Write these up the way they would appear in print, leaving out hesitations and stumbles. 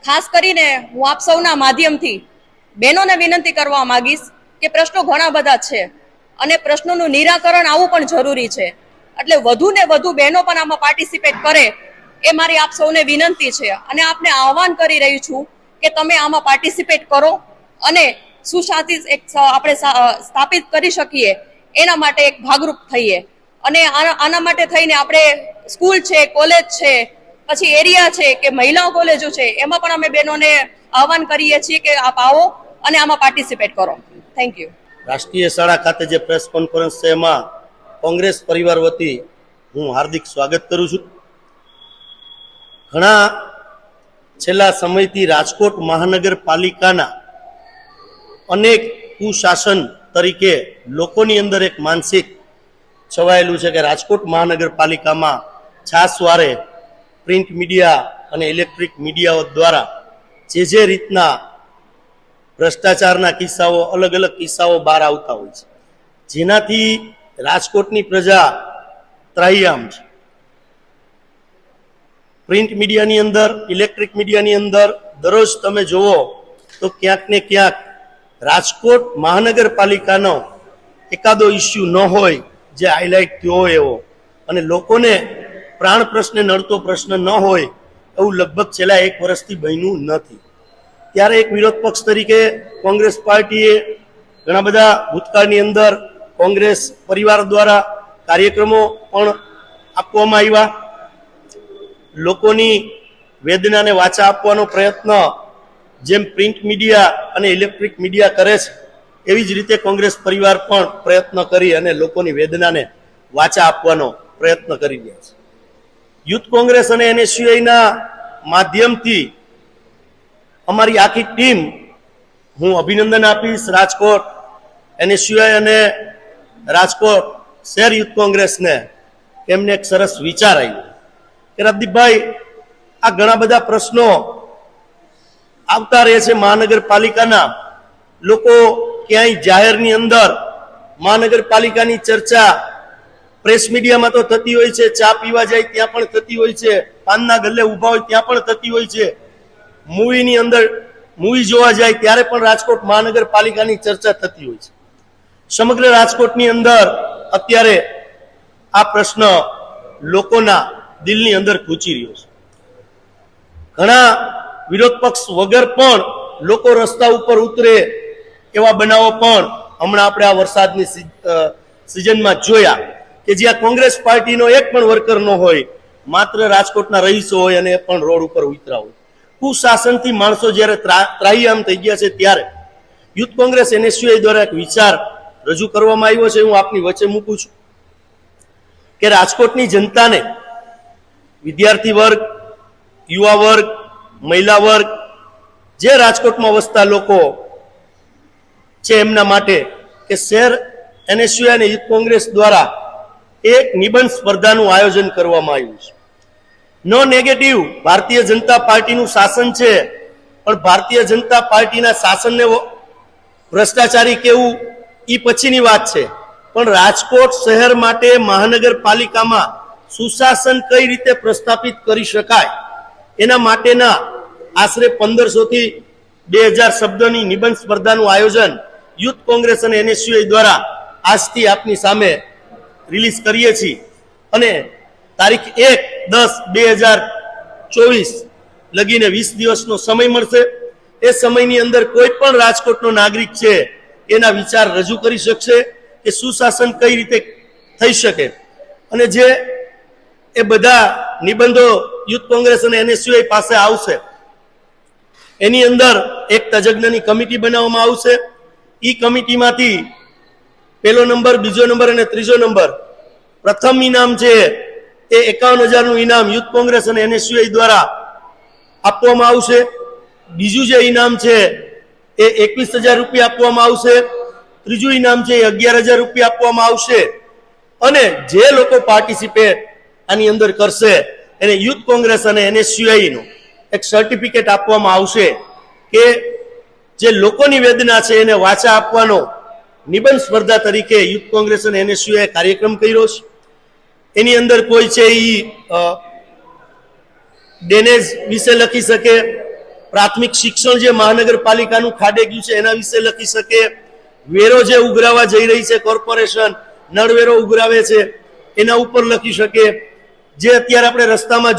ખાસ કરીને હું આપ સૌના માધ્યમથી બહેનોને વિનંતી કરવા માંગીશ કે પ્રશ્નો ઘણા બધા છે અને પ્રશ્નોનું નિરાકરણ આવવું પણ જરૂરી છે, એટલે વધુ ને વધુ બહેનો પણ આમાં પાર્ટિસિપેટ કરે એ મારી આપ સૌને વિનંતી છે અને આપને આહવાન કરી રહી છું કે તમે આમાં પાર્ટિસિપેટ કરો અને સુશાંતિ આપણે સ્થાપિત કરી શકીએ એના માટે એક ભાગરૂપ થઈએ. અને આના માટે થઈને આપણે સ્કૂલ છે, કોલેજ છે, પછી એરિયા છે કે મહિલાઓ કોલેજો છે, એમાં પણ અમે બહેનોને આહવાન કરીએ છીએ કે આપ આવો અને આમાં પાર્ટિસિપેટ કરો. Thank you. રાષ્ટ્રીય શાળા ખાતે જે પ્રેસ કોન્ફરન્સ છે એમાં કોંગ્રેસ પરિવાર વતી હું હાર્દિક સ્વાગત કરું છું. ઘણા છેલ્લા સમયથી રાજકોટ મહાનગરપાલિકાના અનેક કુશાસન તરીકે લોકોની અંદર એક માનસિક છવાયેલું છે કે રાજકોટ મહાનગરપાલિકામાં છાસવારે પ્રિન્ટ મીડિયા અને ઇલેક્ટ્રિક મીડિયાઓ દ્વારા જે રીતના ભ્રષ્ટાચારના કિસ્સાઓ, અલગ અલગ કિસ્સાઓ બહાર આવતા હોય છે, જેનાથી રાજકોટની પ્રજા ત્રાહિયામ છે. પ્રિન્ટ મીડિયાની અંદર, ઇલેક્ટ્રિક મીડિયાની અંદર દરરોજ તમે જુઓ તો ક્યાંક ને ક્યાંક રાજકોટ મહાનગરપાલિકાનો એકાદો ઇસ્યુ ન હોય જે હાઇલાઇટ થયો હોય એવો, અને લોકોને પ્રાણ પ્રશ્ને નડતો પ્રશ્ન ન હોય એવું લગભગ છેલ્લા 1 વર્ષથી બન્યું નથી. ત્યારે એક વિરોધ પક્ષ તરીકે કોંગ્રેસ પાર્ટીએ ઘણા બધા ભૂતકાળની અંદર કોંગ્રેસ પરિવાર દ્વારા કાર્યક્રમો પણ આપવામાં આવ્યા. લોકોની વેદનાને વાચા આપવાનો પ્રયત્ન જેમ પ્રિન્ટ મીડિયા અને ઇલેક્ટ્રિક મીડિયા કરે છે એવી જ રીતે કોંગ્રેસ પરિવાર પણ પ્રયત્ન કરી અને લોકોની વેદનાને વાચા આપવાનો પ્રયત્ન કરી રહ્યા છે. યુથ કોંગ્રેસ અને NSUIના માધ્યમથી અમારી આખી ટીમ હું અભિનંદન આપીશ રાજકોટ NSUI અને રાજકોટ શહેર યુથ કોંગ્રેસને. એમને એક સરસ વિચાર આવ્યો કે રાજદીપભાઈ, આ ઘણા બધા પ્રશ્નો આવતા રહે છે મહાનગરપાલિકાના, લોકો ક્યાંય જાહેરની અંદર મહાનગરપાલિકાની ચર્ચા પ્રેસ મીડિયામાં તો થતી હોય છે, ચા પીવા જાય ત્યાં પણ થતી હોય છે, પાનના ગલ્લે ઊભા હોય ત્યાં પણ થતી હોય છે, મૂવીની અંદર મૂવી જોવા જાય ત્યારે પણ રાજકોટ મહાનગરપાલિકાની ચર્ચા થતી હોય છે. સમગ્ર રાજકોટની અંદર અત્યારે આ પ્રશ્ન લોકોના દિલની અંદર ખૂંચી રહ્યો છે. ઘણા વિરોધ પક્ષ વગર પણ લોકો રસ્તા ઉપર ઉતરે એવા બનાવો પણ હમણાં આપણે આ વરસાદની સિઝનમાં જોયા કે જ્યાં કોંગ્રેસ પાર્ટીનો એક પણ વર્કર ન હોય, માત્ર રાજકોટના રહીશો હોય અને પણ રોડ ઉપર ઉતરા હોય. કુશાસનથી માણસો જ્યારે ત્રાહિયામ થઈ ગયા છે ત્યારે યુથ કોંગ્રેસ NSUI દ્વારા એક વિચાર રજૂ કરવામાં આવ્યો છે. હું આપની વચ્ચે મૂકું છું કે રાજકોટની જનતાને, વિદ્યાર્થી વર્ગ, યુવા વર્ગ, મહિલા વર્ગ, જે રાજકોટમાં વસતા લોકો છે એમના માટે કે શહેર NSUI અને યુથ કોંગ્રેસ દ્વારા એક નિબંધ સ્પર્ધાનું આયોજન કરવામાં આવ્યું છે. નો નેગેટિવ, ભારતીય જનતા પાર્ટીનું શાસન છે, પણ ભારતીય જનતા પાર્ટીના શાસનને ભ્રષ્ટાચારી કેવું એ પછીની વાત છે, પણ રાજકોટ શહેર માટે મહાનગરપાલિકામાં સુશાસન કઈ રીતે પ્રસ્થાપિત કરી શકાય એના માટેના આશરે 1500 થી 2000 શબ્દોની નિબંધ સ્પર્ધાનું આયોજન યુથ કોંગ્રેસ અને NSUI દ્વારા આજથી આપની સામે રિલીઝ કરીએ છીએ અને તારીખ 1/10/2024 લગીને 20 દિવસનો સમય મળશે. એ સમયની અંદર કોઈ પણ રાજકોટનો નાગરિક છે એના વિચાર રજૂ કરી શકશે કે સુશાસન કઈ રીતે થઈ શકે. અને જે એ બધા નિબંધો યુથ કોંગ્રેસ અને NSUI પાસે આવશે એની અંદર એક તજજ્ઞની કમિટી બનાવવામાં આવશે. એ કમિટીમાંથી પહેલો નંબર, બીજો નંબર અને ત્રીજો નંબર, પ્રથમ ઇનામ છે એ 51,000નું ઇનામ યુથ કોંગ્રેસ અને NSUI દ્વારા આપવામાં આવશે. બીજું જે ઇનામ છે એ 21,000 રૂપિયા આપવામાં આવશે. ત્રીજું ઇનામ છે એ 11,000 રૂપિયા આપવામાં આવશે. અને જે લોકો પાર્ટિસિપેટ આની અંદર કરશે એને યુથ કોંગ્રેસ અને NSUI નું એક સર્ટિફિકેટ આપવામાં આવશે કે જે લોકોની વેદના છે એને વાચા આપવાનો નિબંધ સ્પર્ધા તરીકે યુથ કોંગ્રેસ અને NSUI કાર્યક્રમ કર્યો છે. એની અંદર કોઈ છે એ ડેનેજ વિશે લખી શકે, પ્રાથમિક શિક્ષણ જે મહાનગરપાલિકાનું ખાડે ગયું છે એના વિશે લખી શકે, વેરો જે ઉઘરાવા જઈ રહી છે કોર્પોરેશન, નળવેરો ઉઘરાવે છે એના ઉપર લખી શકે, જે અત્યારે આપણે રસ્તામાં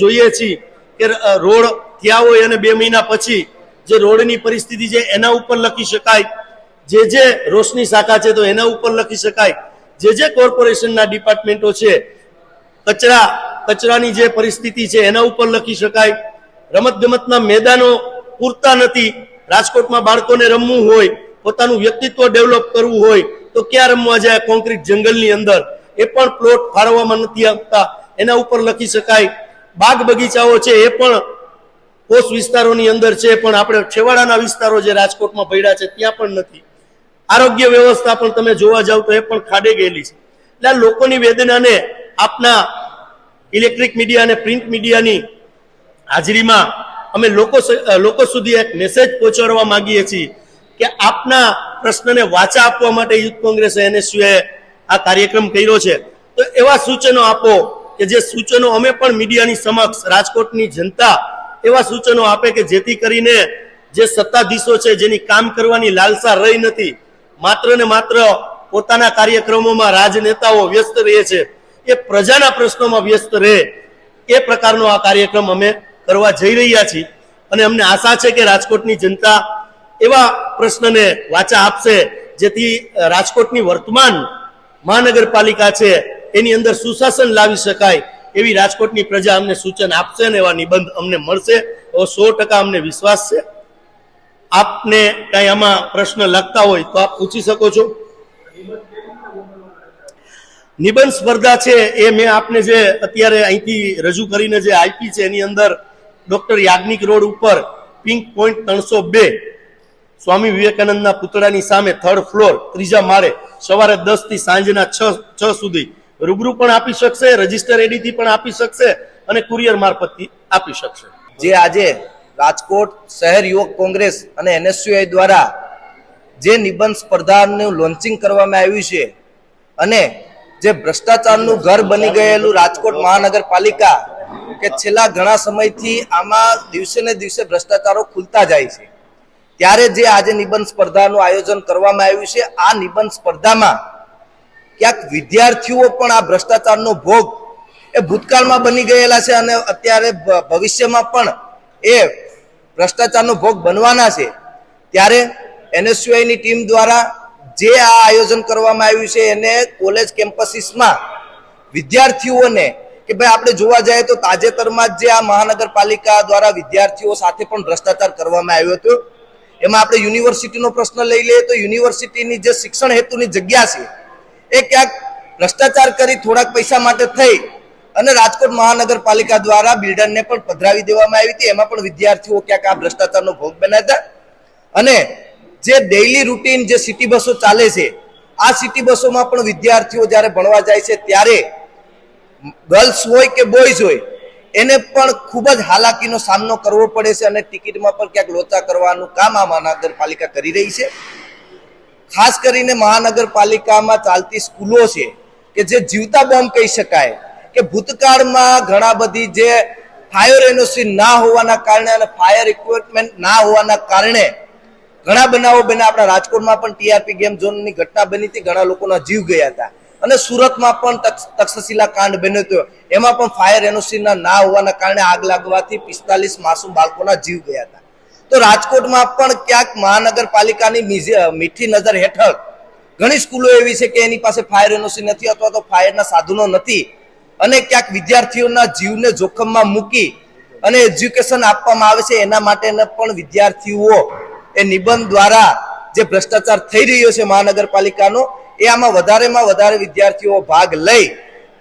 જોઈએ છીએ કે રોડ થયા હોય અને 2 મહિના પછી જે રોડની પરિસ્થિતિ છે એના ઉપર લખી શકાય, જે રોશની શાખા છે તો એના ઉપર લખી શકાય, જે કોર્પોરેશનના ડિપાર્ટમેન્ટો છે કચરાની જે પરિસ્થિતિ છે એના ઉપર લખી શકાય, રમતગમતના મેદાનો પૂરતા નથી, રાજકોટમાં બાળકોને રમવું હોય, પોતાનું વ્યક્તિત્વ ડેવલપ કરવું હોય તો ક્યાં રમવા જાય કોન્ક્રીટ જંગલની અંદર, એ પણ પ્લોટ ફાળવવામાં નથી આવતા એના ઉપર લખી શકાય, બાગ બગીચાઓ છે એ પણ પોષ વિસ્તારોની અંદર છે પણ આપણે છેવાડાના વિસ્તારો જે રાજકોટમાં પડ્યા છે ત્યાં પણ નથી, આરોગ્ય વ્યવસ્થા પણ તમે જોવા જાવ તો એ પણ ખાડે ગયેલી છે. એટલે આ લોકોની વેદનાને આપના ઇલેક્ટ્રિક મીડિયા અને પ્રિન્ટ મીડિયાની હાજરીમાં અમે લોકો સુધી એક મેસેજ પહોંચાડવા માંગીએ છીએ કે આપના પ્રશ્નને વાચા આપવા માટે યુથ કોંગ્રેસે NSUએ આ કાર્યક્રમ કર્યો છે. તો એવા સૂચનો આપો કે જે સૂચનો અમે પણ મીડિયાની સમક્ષ રાજકોટની જનતા એવા સૂચનો આપે કે જેથી કરીને જે સત્તાધીશો છે જેની કામ કરવાની લાલસા રહી નથી, માત્ર ને માત્ર પોતાના કાર્યક્રમોમાં રાજનેતાઓ વ્યસ્ત રહે છે, એ પ્રજાના પ્રશ્નોમાં વ્યસ્ત રહે એ પ્રકારનો આ કાર્યક્રમ અમે કરવા જઈ રહ્યા છીએ અને અમને આશા છે કે રાજકોટની જનતા એવા પ્રશ્નને વાચા આપશે જેથી રાજકોટની વર્તમાન મહાનગરપાલિકા છે એની અંદર સુશાસન લાવી શકાય એવી રાજકોટની પ્રજા અમને સૂચન આપશે અને એવા નિબંધ અમને મળશે એવો 100% અમને વિશ્વાસ છે. આપને કઈ આમાં પ્રશ્ન લગતા હોય તો આપ પૂછી શકો છો. નિબંધ સ્પર્ધા છે એ મેં આપને જે અત્યારે અહીંથી રજૂ કરીને જે આપી છે એની અંદર ડોક્ટર યાજ્ઞિક રોડ ઉપર પિંક પોઈન્ટ 302 સ્વામી વિવેકાનંદના પુતળાની સામે 3rd ફ્લોર 3જા માળે સવારે 10 થી સાંજના 6 સુધી રૂબરૂ પણ આપી શકશે, રજીસ્ટર એડીથી પણ આપી શકશે અને કુરિયર મારફતથી આપી શકશે. જે આજે રાજકોટ શહેર યુવક કોંગ્રેસ અને NSUI દ્વારા જે નિબંધ સ્પર્ધાનું લોન્ચિંગ કરવામાં આવ્યું છે અને જે ભ્રષ્ટાચારનું ઘર બની ગયેલું રાજકોટ મહાનગરપાલિકા કે છેલ્લા ઘણા સમયથી આમાં દિવસે ને દિવસે ભ્રષ્ટાચારો ખુલતા જાય છે, ત્યારે જે આજે નિબંધ સ્પર્ધાનું આયોજન કરવામાં આવ્યું છે, આ નિબંધ સ્પર્ધામાં ક્યાંક વિદ્યાર્થીઓ પણ આ ભ્રષ્ટાચારનો ભોગ એ ભૂતકાળમાં બની ગયેલા છે અને અત્યારે ભવિષ્યમાં પણ એ ભ્રષ્ટાચારનો ભોગ બનવાના છે. ત્યારે NSUI ની ટીમ દ્વારા જે આ આયોજન કરવામાં આવ્યું છે એને કોલેજ કેમ્પસીસમાં વિદ્યાર્થીઓને કે ભાઈ આપણે જોવા જઈએ તો તાજેતરમાં જ જે આ મહાનગરપાલિકા દ્વારા વિદ્યાર્થીઓ સાથે પણ ભ્રષ્ટાચાર કરવામાં આવ્યો હતો, એમાં આપણે યુનિવર્સિટીનો પ્રશ્ન લઈ લઈએ તો યુનિવર્સિટીની જે શિક્ષણ હેતુની જગ્યા છે એ ક્યાંક ભ્રષ્ટાચાર કરી થોડાક પૈસા માટે થઈ અને રાજકોટ મહાનગરપાલિકા દ્વારા બિલ્ડરને પણ પધરાવી દેવામાં આવી હતી. એમાં પણ વિદ્યાર્થીઓ ક્યાંક આ ભ્રષ્ટાચારનો ભોગ બન્યા હતા અને જે ડેઇલી રૂટીન જે સિટી બસો ચાલે છે, આ સિટી બસોમાં પણ વિદ્યાર્થીઓ જ્યારે ભણવા જાય છે ત્યારે ગર્લ્સ હોય કે બોયઝ હોય એને પણ ખૂબ જ હાલાકીનો સામનો કરવો પડે છે અને ટિકિટમાં પણ ક્યાંક લોચા કરવાનું કામ આ મહાનગરપાલિકા કરી રહી છે. ખાસ કરીને મહાનગરપાલિકામાં ચાલતી સ્કૂલો છે કે જે જીવતા બોમ્બ કહી શકાય કે ભૂતકાળમાં ઘણા બધી જે ફાયર એનઓસી ના હોવાના કારણે અને ફાયર ઇક્વિપમેન્ટ ના હોવાના કારણે ઘણા બનાવો બન્યા. આપણા રાજકોટમાં પણ TRP ગેમ ઝોનની ઘટના બની હતી, ઘણા લોકોના જીવ ગયા હતા અને સુરતમાં પણ તક્ષશિલા કાંડ બન્યો હતો, એમાં પણ ફાયર એનઓસી ના હોવાના કારણે આગ લાગવાથી 45 માસૂમ બાળકોના જીવ ગયા હતા. તો રાજકોટમાં પણ ક્યાંક મહાનગરપાલિકાની મીઠી નજર હેઠળ ઘણી સ્કૂલો એવી છે કે એની પાસે ફાયર એનઓસી નથી અથવા તો ફાયરના સાધનો નથી અને ક્યાંક વિદ્યાર્થીઓના જીવને જોખમમાં મૂકી અને એજ્યુકેશન આપવામાં આવે છે. એના માટે પણ વિદ્યાર્થીઓ એ નિબંધ દ્વારા જે ભ્રષ્ટાચાર થઈ રહ્યો છે મહાનગરપાલિકાનો, એ આમાં વધારેમાં વધારે વિદ્યાર્થીઓ ભાગ લઈ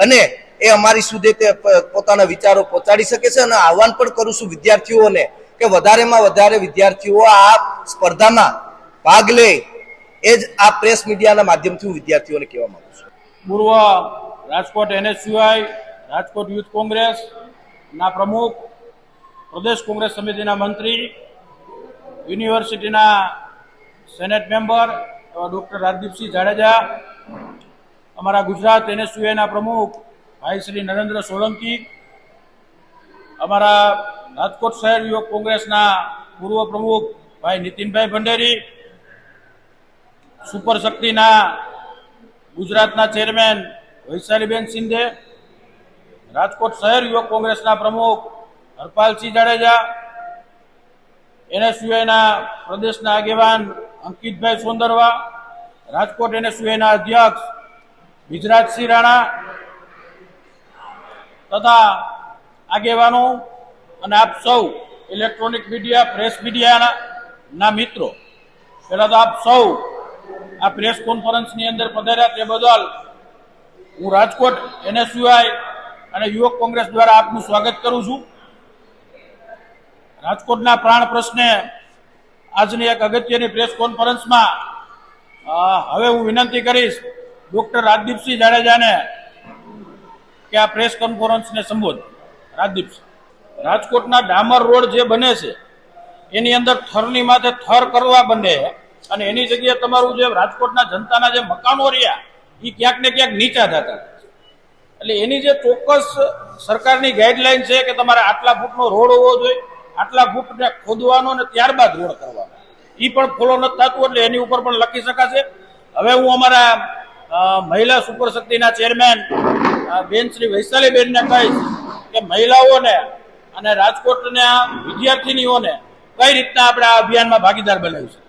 અને એ અમારી સુધી તે પોતાના વિચારો પહોંચાડી શકે છે. અને આહવાન પણ કરું છું વિદ્યાર્થીઓને કે વધારેમાં વધારે વિદ્યાર્થીઓ આ સ્પર્ધામાં ભાગ લે, એ જ આ પ્રેસ મીડિયાના માધ્યમથી હું વિદ્યાર્થીઓને કહેવા માંગુ છું. પૂર્વ રાજકોટ NSUI રાજકોટ યુથ કોંગ્રેસ ના પ્રમુખ, પ્રદેશ કોંગ્રેસ સમિતિના મંત્રી, યુનિવર્સિટીના senate member doctor Rajdeepsinh Jadeja, અમારા ગુજરાત NSUI ના પ્રમુખ ભાઈ શ્રી નરેન્દ્ર સોલંકી, અમારા રાજકોટ શહેર યુવક કોંગ્રેસના પૂર્વ પ્રમુખ ભાઈ નીતિનભાઈ ભંડેરી, સુપર શક્તિના ગુજરાતના ચેરમેન વૈશાલીબેન શિંદે, રાજકોટ શહેર યુવક કોંગ્રેસના પ્રમુખ હરપાલસિંહ જાડેજા, NSUIના પ્રદેશના આગેવાન અંકિતભાઈ સોંદરવા, રાજકોટ NSUIના અધ્યક્ષ ગુજરાતસિંહ રાણા તથા આગેવાનો અને આપ સૌ ઇલેક્ટ્રોનિક મીડિયા, પ્રેસ મીડિયાના મિત્રો, પહેલા તો આપ સૌ આ પ્રેસ કોન્ફરન્સની અંદર પધાર્યા તે બદલ હું રાજકોટ NSUI અને યુવક કોંગ્રેસ દ્વારા આપનું સ્વાગત કરું છું. રાજકોટના પ્રાણ પ્રશ્ને આજની એક અગત્યની પ્રેસ કોન્ફરન્સમાં હવે હું વિનંતી કરીશ ડોક્ટર રાજદીપસિંહ જાડેજાને કે આ પ્રેસ કોન્ફરન્સને સંબોધે. રાજદીપસિંહ. રાજકોટના ડામર રોડ જે બને છે એની અંદર થરની માથે થર કરવા બને અને એની જગ્યાએ તમારું જે રાજકોટના જનતાના જે મકાનો રહ્યા એ ક્યાંક ને ક્યાંક નીચા થતા, એટલે એની જે ચોક્કસ સરકારની ગાઈડલાઈન છે કે તમારે આટલા ફૂટનો રોડ હોવો જોઈએ, આટલા ફૂટને ખોદવાનો અને ત્યારબાદ રોડ કરવાનો, એ પણ ફોલો નથી થતું, એટલે એની ઉપર પણ લખી શકાશે. હવે હું અમારા મહિલા સુપર શક્તિના ચેરમેન બેન શ્રી વૈશાલીબેનને કહીશ કે મહિલાઓને અને રાજકોટના વિદ્યાર્થીનીઓને કઈ રીતના આપણે આ અભિયાનમાં ભાગીદાર બનાવીશું.